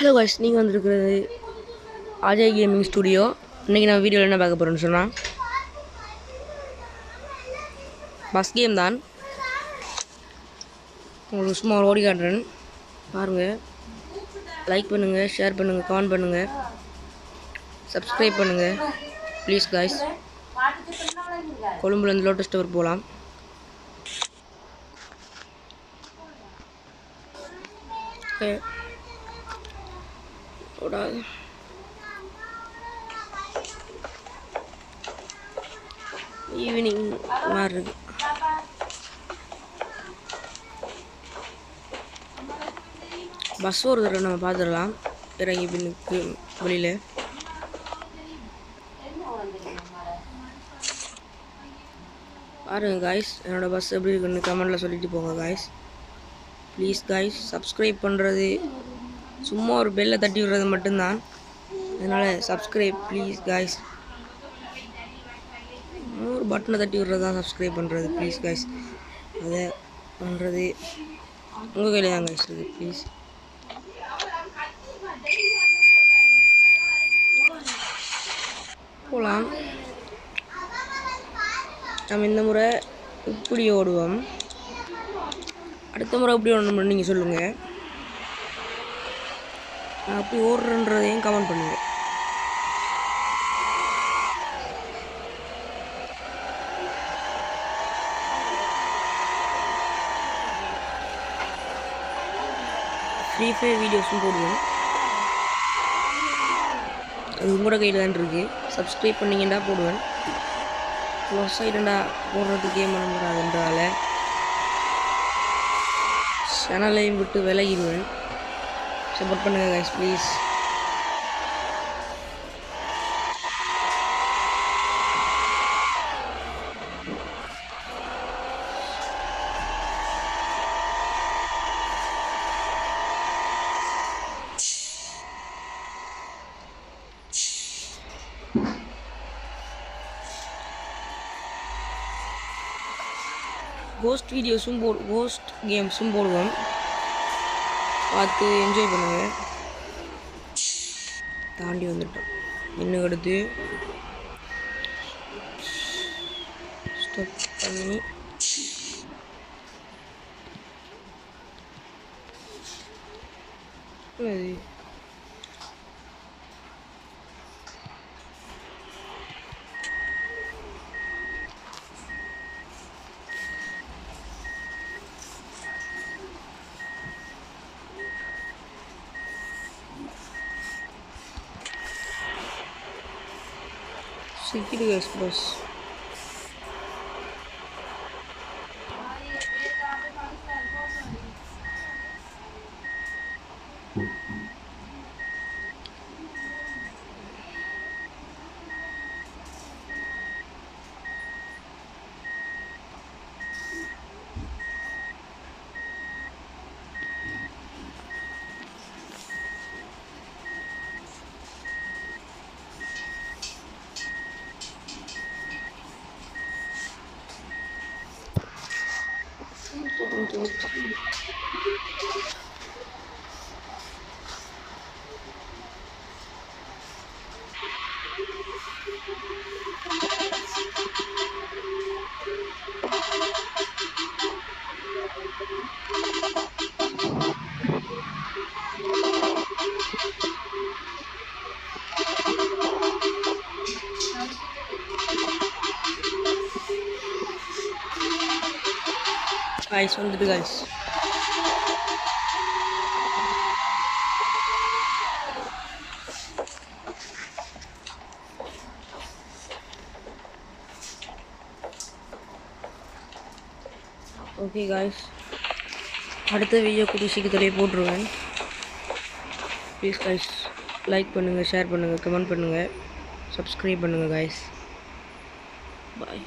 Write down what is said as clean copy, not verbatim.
Hello guys, நீங்கள் வந்துருக்கிறது Ajay gaming studio. இன்றைக்கி நான் வீடியோவில் என்ன பார்க்க போகிறேன்னு சொன்னால் பஸ் கேம் தான். உங்களுக்கு சும்மா ஓடி காட்டுறேன் பாருங்கள். லைக் பண்ணுங்கள், ஷேர் பண்ணுங்கள், கமெண்ட் பண்ணுங்கள், சப்ஸ்கிரைப் பண்ணுங்கள் ப்ளீஸ் காய்ஸ். கொழும்புலேருந்து லோட்டஸ் டவர் போகலாம். ஈவினிங் மாதிரி இருக்கு. பஸ் ஒரு தடவை நம்ம பார்த்துடலாம். இறங்கி பின்னுக்கு வெளியில் பாருங்கள் காய்ஸ். என்னோடய பஸ் எப்படி இருக்குன்னு கமெண்டில் சொல்லிட்டு போங்க காய்ஸ். ப்ளீஸ் காய்ஸ், சப்ஸ்கிரைப் பண்ணுறது சும்மா ஒரு பெல்லை தட்டி விடுறது மட்டும்தான். அதனால் சப்ஸ்கிரைப் ப்ளீஸ் காய்ஸ். ஒரு பட்டனை தட்டி விடுறது தான் சப்ஸ்கிரைப் பண்ணுறது. ப்ளீஸ் காய்ஸ், அதை பண்ணுறது உங்கள் கையில் தான் காய்ஸ் இருக்குது. ப்ளீஸ் போகலாம். நம்ம இந்த முறை இப்படி ஓடுவோம், அடுத்த முறை எப்படி ஓடணும்னு நீங்கள் சொல்லுங்கள். நான் அப்படி ஓடுறேன்றதையும் கமெண்ட் பண்ணுங்கள். ஃப்ரீ ஃபயர் வீடியோஸும் போடுவேன். அது உங்களோட கையில் தான் இருக்குது. சப்ஸ்கிரைப் பண்ணிங்கண்டா போடுவேன். க்ளோஸ் ஆகிட்டா போடுறதுக்கே மனம் வராதுன்றால சேனலையும் விட்டு விலகிடுவேன். சப்போர்ட் பண்ணுங்கள் கைஸ் ப்ளீஸ். கோஸ்ட் வீடியோஸும் கோஸ்ட் கேம்ஸும் போடுவோம். பார்த்து என்ஜாய் பண்ணுங்கள். தாண்டி வந்துட்டோம். இன்னும் அடுத்து ஸ்டாப் பண்ணி Secret Express. Guys, வந்துட்டு guys. ஓகே guys, அடுத்த வீடியோ கூடிய சீக்கிரத்திலே போட்டுருவேன். ப்ளீஸ் guys, லைக் பண்ணுங்கள், ஷேர் பண்ணுங்கள், கமெண்ட் பண்ணுங்கள், சப்ஸ்கிரைப் பண்ணுங்கள் guys. பாய்.